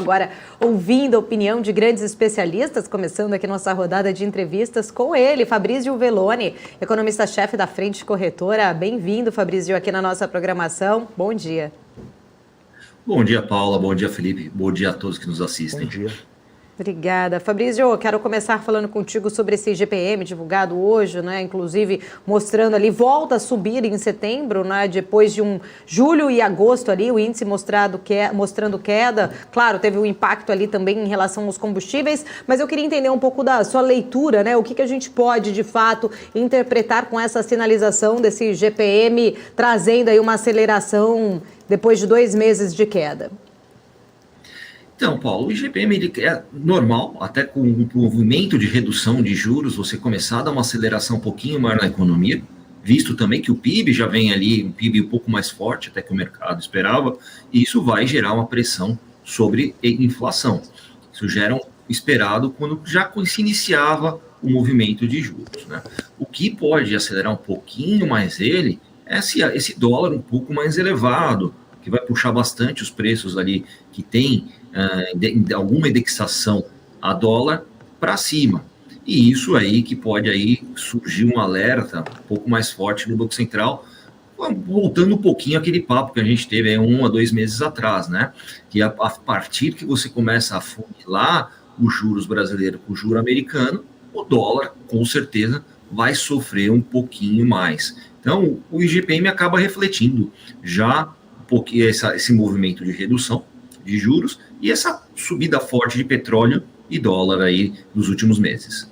Agora, ouvindo a opinião de grandes especialistas, começando aqui nossa rodada de entrevistas com ele, Fabrizio Veloni, economista-chefe da Frente Corretora. Bem-vindo, Fabrizio, aqui na nossa programação. Bom dia. Bom dia, Paula. Bom dia, Felipe. Bom dia a todos que nos assistem. Bom dia. Obrigada. Fabrizio, quero começar falando contigo sobre esse IGPM divulgado hoje, né? Inclusive mostrando ali, volta a subir em setembro, né? Depois de um julho e agosto ali, o índice mostrando queda. Claro, teve um impacto ali também em relação aos combustíveis, mas eu queria entender um pouco da sua leitura, né? O que a gente pode, de fato, interpretar com essa sinalização desse IGPM, trazendo aí uma aceleração depois de 2 meses de queda. Então, Paulo, o IGPM ele é normal, até com o movimento de redução de juros, você começar a dar uma aceleração um pouquinho maior na economia, visto também que o PIB já vem ali, um PIB um pouco mais forte até que o mercado esperava, e isso vai gerar uma pressão sobre a inflação. Isso gera um esperado quando já se iniciava o movimento de juros, né? O que pode acelerar um pouquinho mais ele é esse dólar um pouco mais elevado, que vai puxar bastante os preços ali que tem alguma indexação a dólar para cima. E isso aí que pode aí surgir um alerta um pouco mais forte no Banco Central, voltando um pouquinho àquele papo que a gente teve aí 1 a 2 meses atrás, né? Que a partir que você começa a funilar os juros brasileiros com o juro americano, o dólar com certeza vai sofrer um pouquinho mais. Então, o IGPM acaba refletindo já um pouquinho esse movimento de redução de juros e essa subida forte de petróleo e dólar aí nos últimos meses.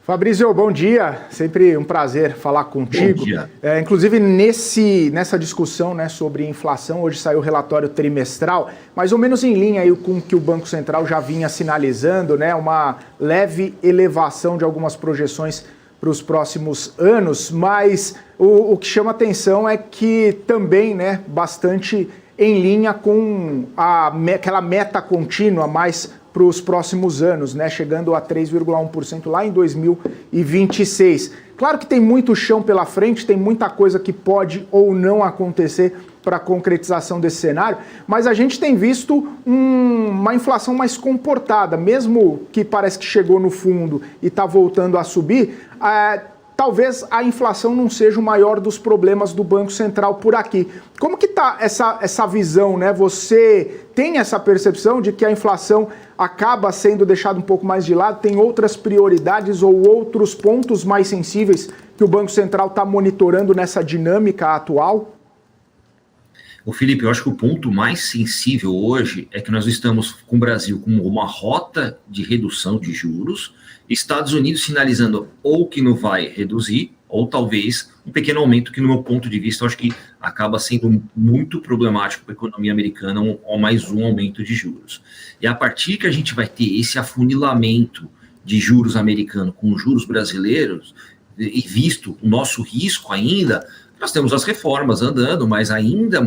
Fabrizio, bom dia. Sempre um prazer falar contigo. Bom dia. Inclusive, nessa discussão, né, sobre inflação, hoje saiu o relatório trimestral, mais ou menos em linha aí com o que o Banco Central já vinha sinalizando, né, uma leve elevação de algumas projeções para os próximos anos, mas o que chama atenção é que também, né, bastante em linha com aquela meta contínua mais para os próximos anos, né, chegando a 3,1% lá em 2026. Claro que tem muito chão pela frente, tem muita coisa que pode ou não acontecer para a concretização desse cenário, mas a gente tem visto uma inflação mais comportada, mesmo que parece que chegou no fundo e está voltando a subir. Talvez a inflação não seja o maior dos problemas do Banco Central por aqui. Como que está essa visão, né? Você tem essa percepção de que a inflação acaba sendo deixada um pouco mais de lado? Tem outras prioridades ou outros pontos mais sensíveis que o Banco Central está monitorando nessa dinâmica atual? Ô Felipe, eu acho que o ponto mais sensível hoje é que nós estamos com o Brasil com uma rota de redução de juros, Estados Unidos sinalizando ou que não vai reduzir, ou talvez um pequeno aumento que, no meu ponto de vista, eu acho que acaba sendo muito problemático para a economia americana, ou mais um aumento de juros. E a partir que a gente vai ter esse afunilamento de juros americanos com juros brasileiros, e visto o nosso risco ainda, nós temos as reformas andando, mas ainda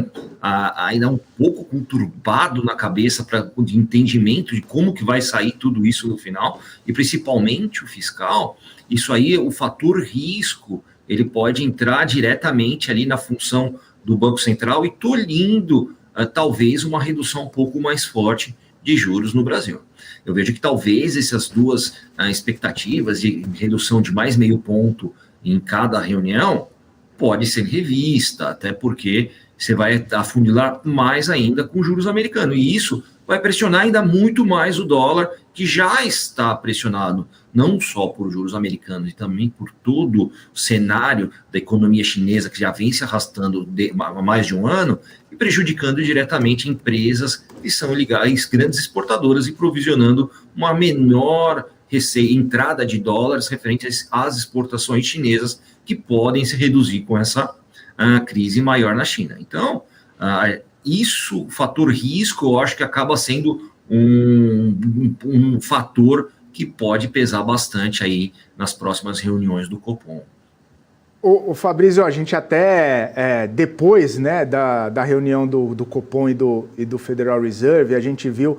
um pouco conturbado na cabeça de entendimento de como que vai sair tudo isso no final, e principalmente o fiscal. Isso aí, o fator risco, ele pode entrar diretamente ali na função do Banco Central e tolhindo talvez uma redução um pouco mais forte de juros no Brasil. Eu vejo que talvez essas duas expectativas de redução de mais 0,5 ponto em cada reunião pode ser revista, até porque você vai afunilar mais ainda com juros americanos. E isso vai pressionar ainda muito mais o dólar, que já está pressionado, não só por juros americanos, e também por todo o cenário da economia chinesa, que já vem se arrastando há mais de um ano, e prejudicando diretamente empresas que são ligadas, grandes exportadoras, e provisionando uma menor entrada de dólares referente às exportações chinesas, que podem se reduzir com essa crise maior na China. Então, o fator risco, eu acho que acaba sendo um fator que pode pesar bastante aí nas próximas reuniões do Copom. O Fabrizio, a gente até depois, né, da reunião do Copom e do Federal Reserve, a gente viu,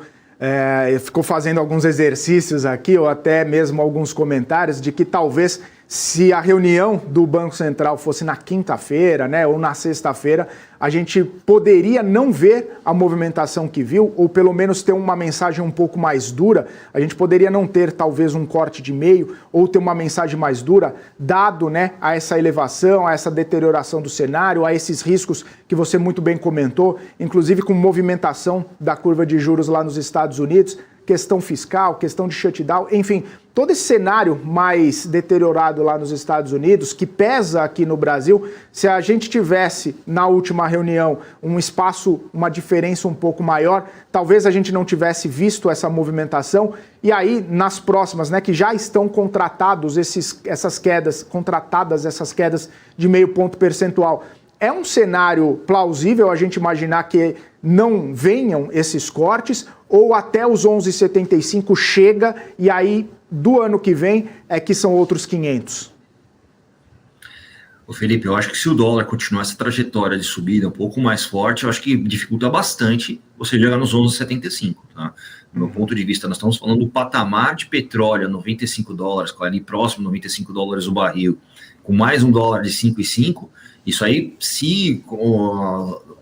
ficou fazendo alguns exercícios aqui, ou até mesmo alguns comentários de que talvez, se a reunião do Banco Central fosse na quinta-feira, né, ou na sexta-feira, a gente poderia não ver a movimentação que viu, ou pelo menos ter uma mensagem um pouco mais dura. A gente poderia não ter talvez um corte de meio, ou ter uma mensagem mais dura, dado, né, a essa elevação, a essa deterioração do cenário, a esses riscos que você muito bem comentou, inclusive com movimentação da curva de juros lá nos Estados Unidos, questão fiscal, questão de shutdown, enfim, todo esse cenário mais deteriorado lá nos Estados Unidos, que pesa aqui no Brasil, se a gente tivesse na última reunião um espaço, uma diferença um pouco maior, talvez a gente não tivesse visto essa movimentação, e aí nas próximas, né, que já estão contratadas essas quedas de meio ponto percentual, é um cenário plausível a gente imaginar que não venham esses cortes, ou até os 11,75 chega e aí do ano que vem é que são outros 500? Ô Felipe, eu acho que se o dólar continuar essa trajetória de subida um pouco mais forte, eu acho que dificulta bastante você chegar nos 11,75, tá? Do meu ponto de vista, nós estamos falando do patamar de petróleo a 95 dólares, ali próximo a 95 dólares o barril, com mais um dólar de 5,5. Isso aí, se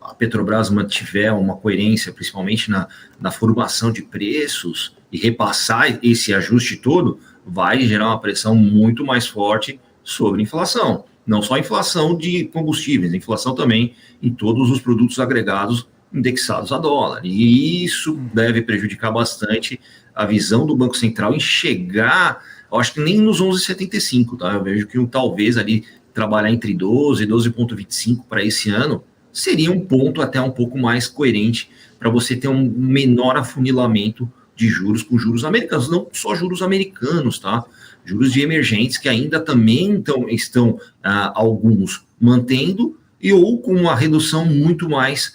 a Petrobras mantiver uma coerência, principalmente na formação de preços e repassar esse ajuste todo, vai gerar uma pressão muito mais forte sobre a inflação. Não só a inflação de combustíveis, a inflação também em todos os produtos agregados indexados a dólar. E isso deve prejudicar bastante a visão do Banco Central em chegar, eu acho que nem nos 11,75, tá? Eu vejo que talvez ali trabalhar entre 12 e 12,25 para esse ano seria um ponto até um pouco mais coerente para você ter um menor afunilamento de juros com juros americanos, não só juros americanos, tá? Juros de emergentes que ainda também estão alguns mantendo e ou com uma redução muito mais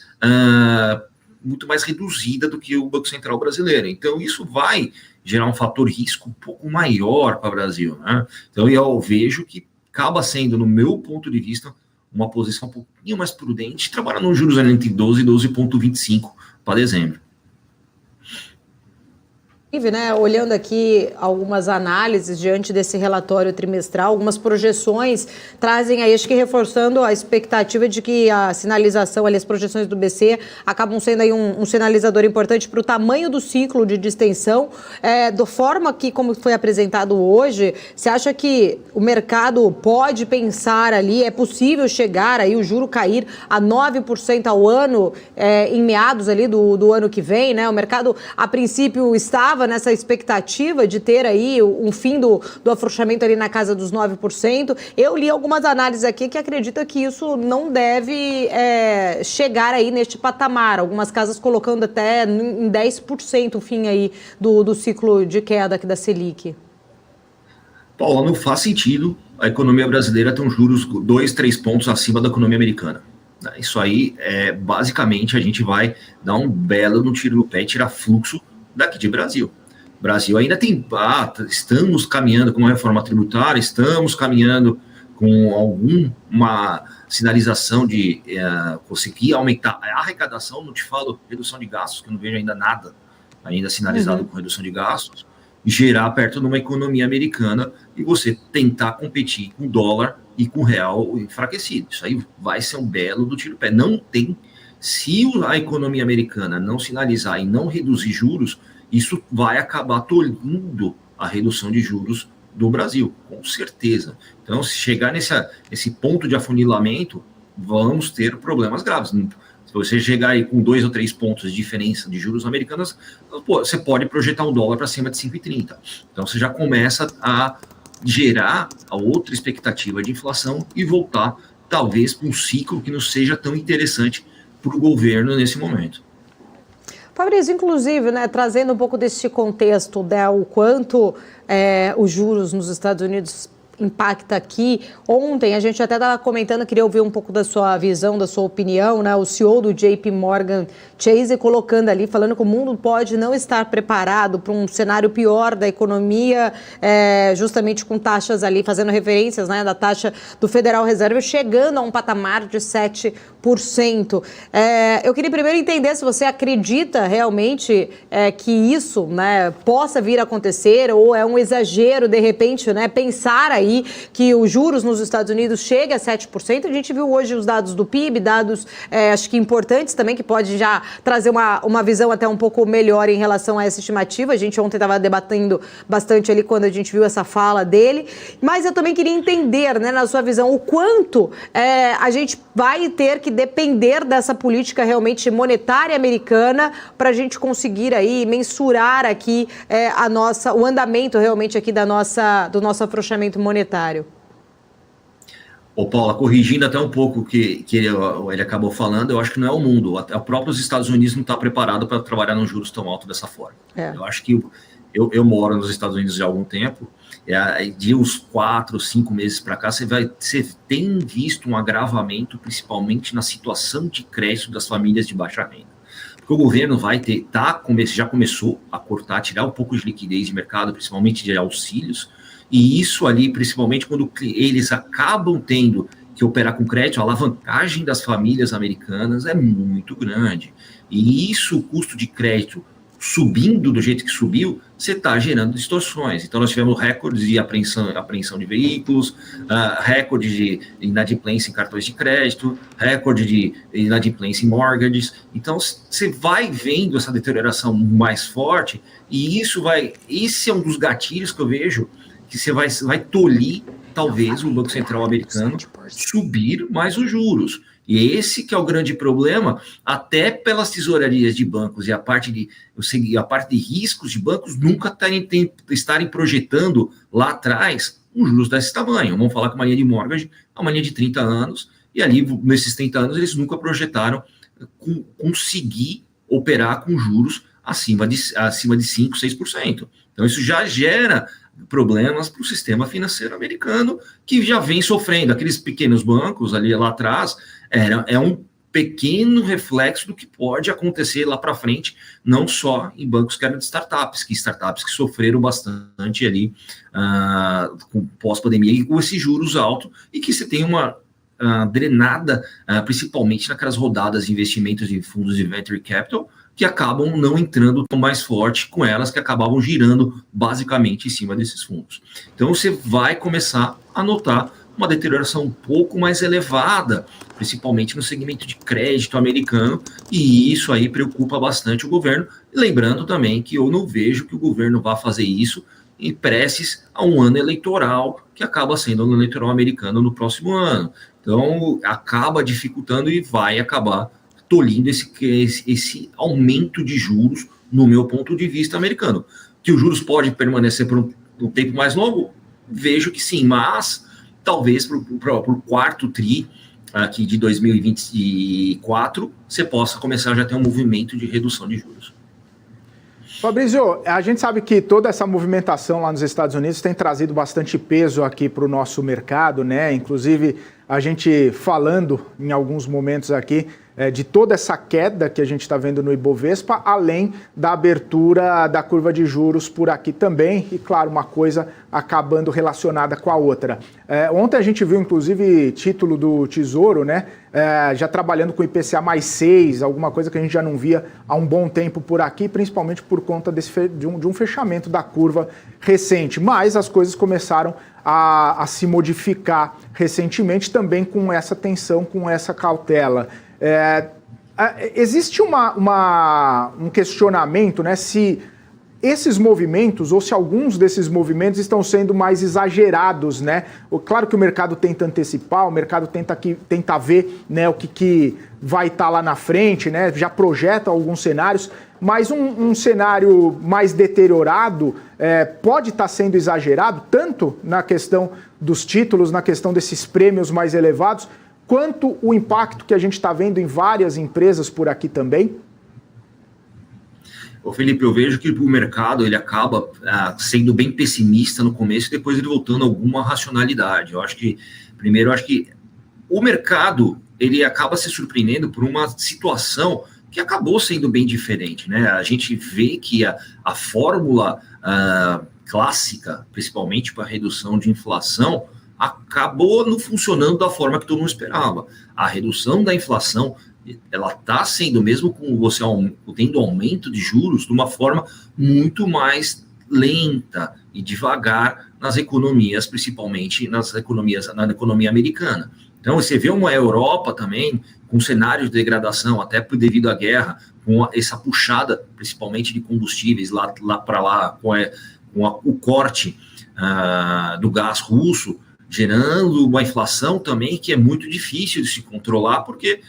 reduzida do que o Banco Central brasileiro. Então isso vai gerar um fator risco um pouco maior para o Brasil, né? Então eu vejo que acaba sendo, no meu ponto de vista, uma posição um pouquinho mais prudente, trabalhar nos juros entre 12 e 12,25 para dezembro. Né, olhando aqui algumas análises diante desse relatório trimestral, algumas projeções trazem aí, acho que reforçando a expectativa de que a sinalização, ali, as projeções do BC acabam sendo aí um sinalizador importante para o tamanho do ciclo de distensão. Da forma que, como foi apresentado hoje, você acha que o mercado pode pensar ali, é possível chegar aí, o juro cair a 9% ao ano em meados ali do ano que vem, né? O mercado, a princípio, estava nessa expectativa de ter aí um fim do afrouxamento ali na casa dos 9%. Eu li algumas análises aqui que acreditam que isso não deve chegar aí neste patamar. Algumas casas colocando até em 10% o fim aí do ciclo de queda aqui da Selic. Paula, não faz sentido a economia brasileira ter um juros 2, 3 pontos acima da economia americana. Isso aí, basicamente, a gente vai dar um belo no tiro no pé e tirar fluxo daqui de Brasil. Brasil ainda tem, estamos caminhando com uma reforma tributária, estamos caminhando com alguma sinalização de conseguir aumentar a arrecadação, não te falo redução de gastos, que eu não vejo ainda nada ainda sinalizado com redução de gastos, e gerar perto de uma economia americana e você tentar competir com o dólar e com o real enfraquecido. Isso aí vai ser um belo do tiro no pé. Não tem. Se a economia americana não sinalizar e não reduzir juros, isso vai acabar tolhindo a redução de juros do Brasil, com certeza. Então, se chegar nesse ponto de afunilamento, vamos ter problemas graves. Se você chegar aí com 2 ou 3 pontos de diferença de juros americanos, você pode projetar o dólar para cima de 5,30. Então, você já começa a gerar a outra expectativa de inflação e voltar, talvez, para um ciclo que não seja tão interessante para o governo nesse momento. Fabrício, inclusive, né, trazendo um pouco desse contexto, né, o quanto os juros nos Estados Unidos impacta aqui. Ontem a gente até estava comentando, queria ouvir um pouco da sua visão, da sua opinião, né? O CEO do JP Morgan Chase colocando ali, falando que o mundo pode não estar preparado para um cenário pior da economia, justamente com taxas ali, fazendo referências, né, da taxa do Federal Reserve chegando a um patamar de 7%. Eu queria primeiro entender se você acredita realmente que isso, né, possa vir a acontecer, ou é um exagero, de repente, né, pensar aí aí que os juros nos Estados Unidos cheguem a 7%. A gente viu hoje os dados do PIB, dados acho que importantes também, que pode já trazer uma visão até um pouco melhor em relação a essa estimativa. A gente ontem estava debatendo bastante ali quando a gente viu essa fala dele, mas eu também queria entender, né, na sua visão, o quanto a gente vai ter que depender dessa política realmente monetária americana para a gente conseguir aí mensurar aqui o andamento realmente aqui do nosso afrouxamento monetário. Ô, Paula, corrigindo até um pouco o que ele acabou falando, eu acho que não é o mundo. Até o próprio Estados Unidos não está preparado para trabalhar num juros tão alto dessa forma. Eu acho que eu moro nos Estados Unidos já há algum tempo, de uns 4, 5 meses para cá, você tem visto um agravamento, principalmente na situação de crédito das famílias de baixa renda. Porque o governo já começou a cortar, tirar um pouco de liquidez de mercado, principalmente de auxílios, e isso ali, principalmente quando eles acabam tendo que operar com crédito, a alavancagem das famílias americanas é muito grande. E isso, o custo de crédito subindo do jeito que subiu, você está gerando distorções. Então, nós tivemos recordes de apreensão de veículos, recorde de inadimplência em cartões de crédito, recorde de inadimplência em mortgages. Então, você vai vendo essa deterioração mais forte, e esse é um dos gatilhos que eu vejo que você vai tolir, talvez, o Banco Central americano subir mais os juros. E esse que é o grande problema, até pelas tesourarias de bancos e a parte de riscos de bancos nunca estarem projetando lá atrás juros desse tamanho. Vamos falar que uma linha de mortgage é uma linha de 30 anos, e ali, nesses 30 anos, eles nunca projetaram conseguir operar com juros acima de 5%, 6%. Então, isso já gera problemas para o sistema financeiro americano, que já vem sofrendo. Aqueles pequenos bancos ali lá atrás, é um pequeno reflexo do que pode acontecer lá para frente, não só em bancos que eram de startups que sofreram bastante ali com pós-pandemia e com esses juros altos, e que você tem uma drenada, principalmente naquelas rodadas de investimentos de fundos de venture capital, que acabam não entrando tão mais forte com elas, que acabavam girando basicamente em cima desses fundos. Então você vai começar a notar uma deterioração um pouco mais elevada, principalmente no segmento de crédito americano, e isso aí preocupa bastante o governo. Lembrando também que eu não vejo que o governo vá fazer isso em preces a um ano eleitoral, que acaba sendo o ano eleitoral americano no próximo ano. Então acaba dificultando e vai acabar tolindo esse aumento de juros, no meu ponto de vista americano. Que os juros podem permanecer por um tempo mais longo? Vejo que sim, mas talvez para o quarto TRI aqui de 2024, você possa começar já a ter um movimento de redução de juros. Fabrício, a gente sabe que toda essa movimentação lá nos Estados Unidos tem trazido bastante peso aqui para o nosso mercado, né? Inclusive, a gente falando em alguns momentos aqui de toda essa queda que a gente está vendo no Ibovespa, além da abertura da curva de juros por aqui também, e claro, uma coisa acabando relacionada com a outra. Ontem a gente viu, inclusive, título do Tesouro, né? Já trabalhando com IPCA mais 6, alguma coisa que a gente já não via há um bom tempo por aqui, principalmente por conta de um fechamento da curva recente. Mas as coisas começaram a se modificar recentemente também com essa tensão, com essa cautela. Existe um questionamento, né, se esses movimentos, ou se alguns desses movimentos estão sendo mais exagerados, né? Claro que o mercado tenta antecipar, o mercado tenta ver, né, o que vai estar lá na frente, né? Já projeta alguns cenários, mas um cenário mais deteriorado pode estar sendo exagerado, tanto na questão dos títulos, na questão desses prêmios mais elevados, quanto o impacto que a gente está vendo em várias empresas por aqui também? Ô Felipe, eu vejo que o mercado ele acaba sendo bem pessimista no começo e depois ele voltando a alguma racionalidade. Eu acho que o mercado ele acaba se surpreendendo por uma situação que acabou sendo bem diferente, né? A gente vê que a fórmula clássica, principalmente para redução de inflação, acabou não funcionando da forma que todo mundo esperava. A redução da inflação, ela está sendo, mesmo com você tendo aumento de juros, de uma forma muito mais lenta e devagar nas economias, principalmente na economia americana. Então, você vê uma Europa também com cenários de degradação, até devido à guerra, com essa puxada, principalmente de combustíveis, lá para lá, com o corte do gás russo, gerando uma inflação também que é muito difícil de se controlar, porque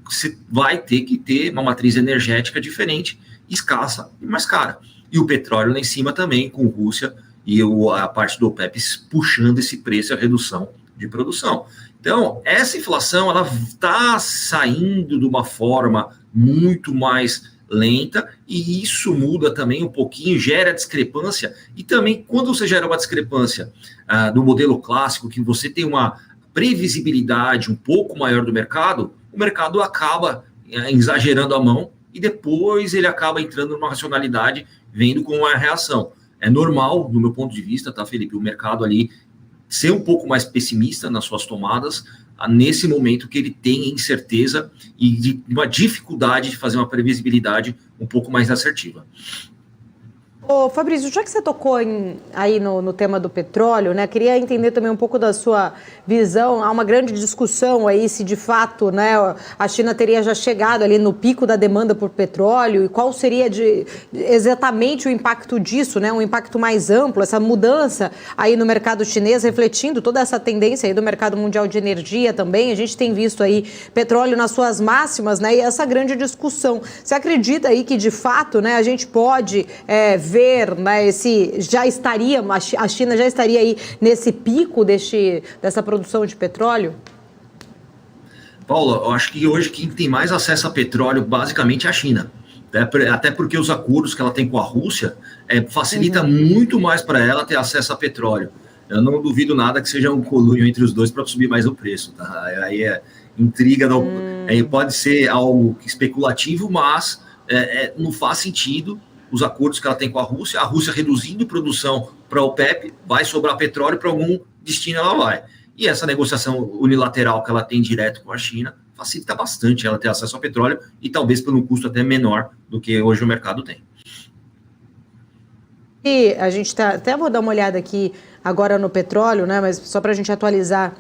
você vai ter que ter uma matriz energética diferente, escassa e mais cara. E o petróleo lá em cima também, com Rússia e a parte do OPEP puxando esse preço e a redução de produção. Então, essa inflação ela está saindo de uma forma muito mais lenta, e isso muda também um pouquinho, gera discrepância, e também quando você gera uma discrepância do modelo clássico, que você tem uma previsibilidade um pouco maior do mercado, o mercado acaba exagerando a mão, e depois ele acaba entrando numa racionalidade, vendo como é a reação. É normal, do meu ponto de vista, tá, Felipe, o mercado ali ser um pouco mais pessimista nas suas tomadas, nesse momento que ele tem incerteza e uma dificuldade de fazer uma previsibilidade um pouco mais assertiva. Ô, Fabrício, já que você tocou aí no tema do petróleo, né, queria entender também um pouco da sua visão. Há uma grande discussão aí se de fato, né, a China teria já chegado ali no pico da demanda por petróleo, e qual seria exatamente o impacto disso, né, um impacto mais amplo, essa mudança aí no mercado chinês, refletindo toda essa tendência aí do mercado mundial de energia também. A gente tem visto aí petróleo nas suas máximas, né, e essa grande discussão. Você acredita aí que de fato, né, a gente pode ver, né, a China já estaria aí nesse pico dessa produção de petróleo? Paula, eu acho que hoje quem tem mais acesso a petróleo basicamente é a China. Até porque os acordos que ela tem com a Rússia facilita muito mais para ela ter acesso a petróleo. Eu não duvido nada que seja um conluio entre os dois para subir mais o preço. Tá? Aí é intriga, pode ser algo especulativo, mas não faz sentido os acordos que ela tem com a Rússia reduzindo produção para a OPEP, vai sobrar petróleo, para algum destino ela vai. E essa negociação unilateral que ela tem direto com a China facilita bastante ela ter acesso ao petróleo, e talvez por um custo até menor do que hoje o mercado tem. E a gente até vou dar uma olhada aqui agora no petróleo, né, mas só para a gente atualizar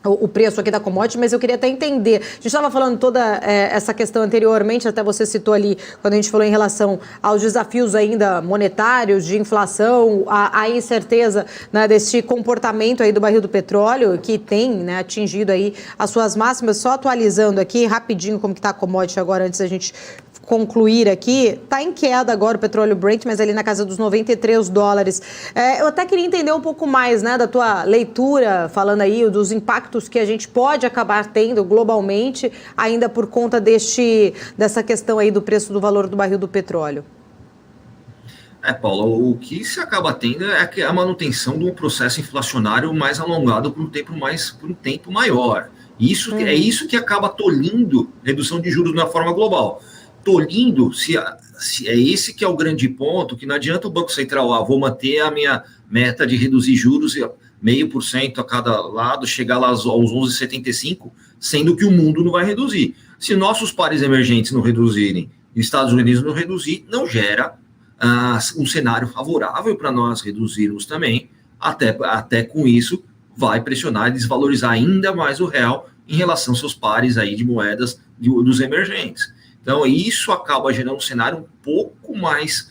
o preço aqui da commodity, mas eu queria até entender. A gente estava falando toda essa questão anteriormente, até você citou ali, quando a gente falou em relação aos desafios ainda monetários, de inflação, a incerteza, né, desse comportamento aí do barril do petróleo, que tem, né, atingido aí as suas máximas. Só atualizando aqui rapidinho como que está a commodity agora, antes da gente concluir aqui, está em queda agora o petróleo Brent, mas ali na casa dos $93. Eu até queria entender um pouco mais, né, da tua leitura, falando aí dos impactos que a gente pode acabar tendo globalmente, ainda por conta dessa questão aí do preço do valor do barril do petróleo. Paulo, o que se acaba tendo é a manutenção de um processo inflacionário mais alongado por um tempo maior. É isso que acaba tolhindo redução de juros na forma global. Tolhindo, se é esse que é o grande ponto, que não adianta o Banco Central, vou manter a minha meta de reduzir juros 0,5% a cada lado, chegar lá aos 11,75%, sendo que o mundo não vai reduzir. Se nossos pares emergentes não reduzirem, e os Estados Unidos não reduzir, não gera um cenário favorável para nós reduzirmos também, até com isso vai pressionar e desvalorizar ainda mais o real em relação aos seus pares aí de moedas dos emergentes. Então, isso acaba gerando um cenário um pouco mais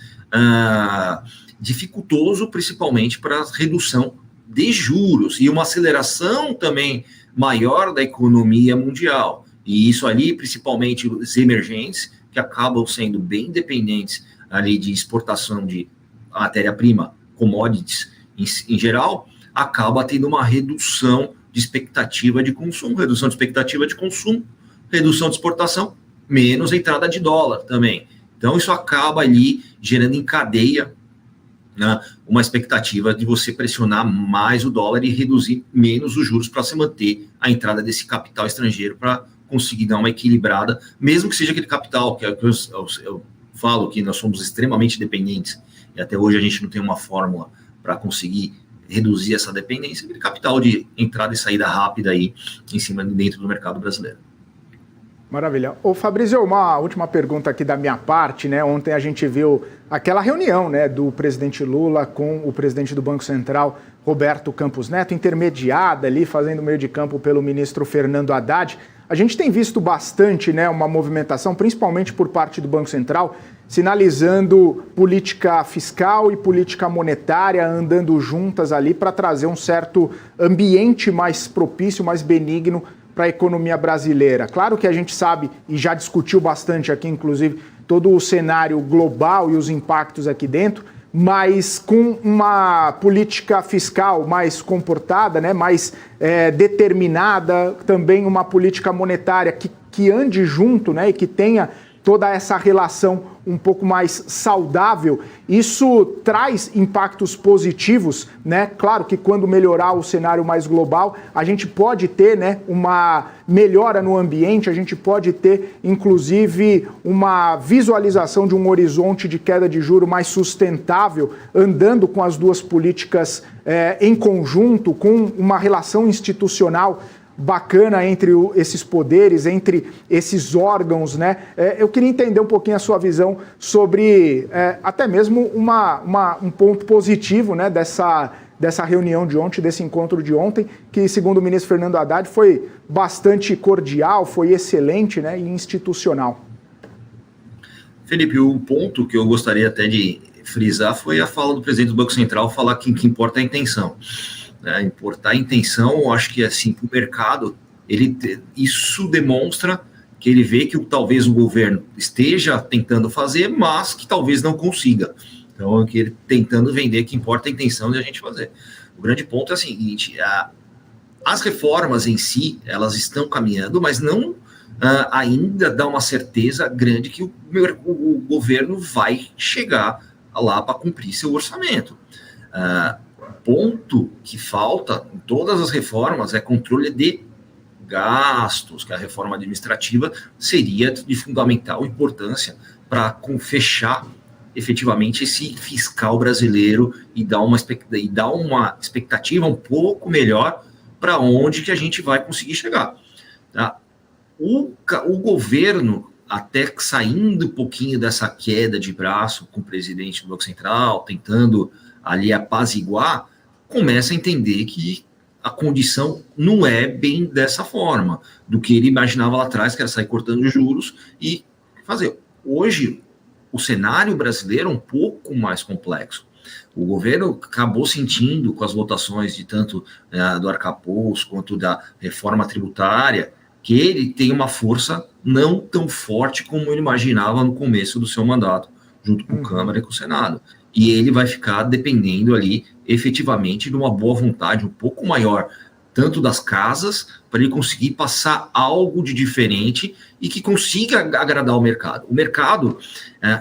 dificultoso, principalmente para a redução de juros e uma aceleração também maior da economia mundial. E isso ali, principalmente os emergentes, que acabam sendo bem dependentes ali de exportação de matéria-prima, commodities em geral, acaba tendo uma redução de expectativa de consumo, redução de expectativa de consumo, redução de exportação, menos entrada de dólar também. Então, isso acaba ali gerando em cadeia, né, uma expectativa de você pressionar mais o dólar e reduzir menos os juros para se manter a entrada desse capital estrangeiro para conseguir dar uma equilibrada, mesmo que seja aquele capital, que eu falo que nós somos extremamente dependentes, e até hoje a gente não tem uma fórmula para conseguir reduzir essa dependência, aquele capital de entrada e saída rápida aí em cima dentro do mercado brasileiro. Maravilha. Ô Fabrício, uma última pergunta aqui da minha parte, né? Ontem a gente viu aquela reunião, né, do presidente Lula com o presidente do Banco Central, Roberto Campos Neto, intermediada ali, fazendo meio de campo pelo ministro Fernando Haddad. A gente tem visto bastante, né, uma movimentação, principalmente por parte do Banco Central, sinalizando política fiscal e política monetária andando juntas ali para trazer um certo ambiente mais propício, mais benigno para a economia brasileira. Claro que a gente sabe, e já discutiu bastante aqui, inclusive, todo o cenário global e os impactos aqui dentro, mas com uma política fiscal mais comportada, né, mais determinada, também uma política monetária que ande junto, né, e que tenha toda essa relação um pouco mais saudável, isso traz impactos positivos, né? Claro que quando melhorar o cenário mais global, a gente pode ter, né, uma melhora no ambiente, a gente pode ter, inclusive, uma visualização de um horizonte de queda de juro mais sustentável, andando com as duas políticas em conjunto, com uma relação institucional bacana entre esses poderes, entre esses órgãos, né? Eu queria entender um pouquinho a sua visão sobre até mesmo um ponto positivo, né, dessa reunião de ontem, desse encontro de ontem, que, segundo o ministro Fernando Haddad, foi bastante cordial, foi excelente, né, e institucional. Felipe, o ponto que eu gostaria até de frisar foi a fala do presidente do Banco Central, falar que o que importa é a intenção. Importar a intenção, eu acho que assim, o mercado, isso demonstra que ele vê que talvez o governo esteja tentando fazer, mas que talvez não consiga. Então, que ele tentando vender que importa a intenção de a gente fazer. O grande ponto é o seguinte, as reformas em si, elas estão caminhando, mas não ainda dá uma certeza grande que o governo vai chegar lá para cumprir seu orçamento. Ponto que falta em todas as reformas é controle de gastos, que a reforma administrativa seria de fundamental importância para fechar efetivamente esse fiscal brasileiro e dar uma expectativa um pouco melhor para onde que a gente vai conseguir chegar. Tá? O governo, até saindo um pouquinho dessa queda de braço com o presidente do Banco Central, tentando ali apaziguar, começa a entender que a condição não é bem dessa forma, do que ele imaginava lá atrás, que era sair cortando juros e fazer. Hoje, o cenário brasileiro é um pouco mais complexo. O governo acabou sentindo, com as votações de tanto do arcabouço quanto da reforma tributária, que ele tem uma força não tão forte como ele imaginava no começo do seu mandato, junto com a Câmara e com o Senado. E ele vai ficar dependendo ali, efetivamente, de uma boa vontade um pouco maior, tanto das casas, para ele conseguir passar algo de diferente e que consiga agradar o mercado. O mercado,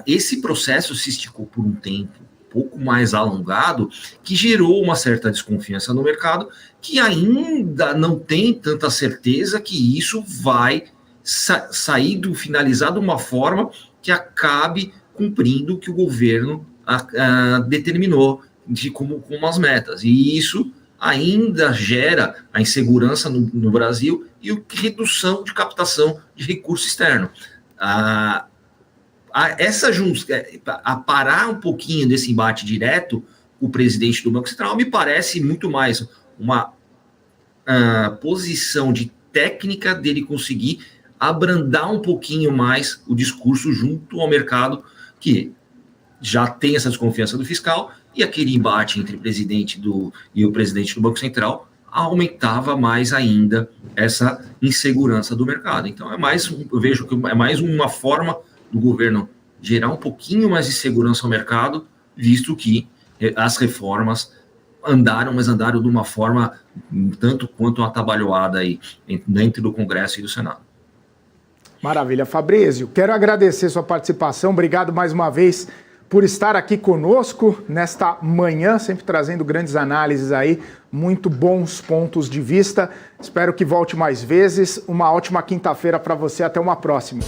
esse processo se esticou por um tempo um pouco mais alongado, que gerou uma certa desconfiança no mercado, que ainda não tem tanta certeza que isso vai sair finalizar de uma forma que acabe cumprindo o que o governo determinou como as metas, e isso ainda gera a insegurança no Brasil e redução de captação de recurso externo. Parar um pouquinho desse embate direto com o presidente do Banco Central me parece muito mais uma posição de técnica dele conseguir abrandar um pouquinho mais o discurso junto ao mercado, que já tem essa desconfiança do fiscal, e aquele embate entre o presidente e o presidente do Banco Central aumentava mais ainda essa insegurança do mercado. Então, eu vejo que é mais uma forma do governo gerar um pouquinho mais de segurança ao mercado, visto que as reformas andaram de uma forma tanto quanto atabalhoada aí dentro do Congresso e do Senado. Maravilha. Fabrício, quero agradecer sua participação, obrigado mais uma vez por estar aqui conosco nesta manhã, sempre trazendo grandes análises aí, muito bons pontos de vista. Espero que volte mais vezes. Uma ótima quinta-feira para você. Até uma próxima.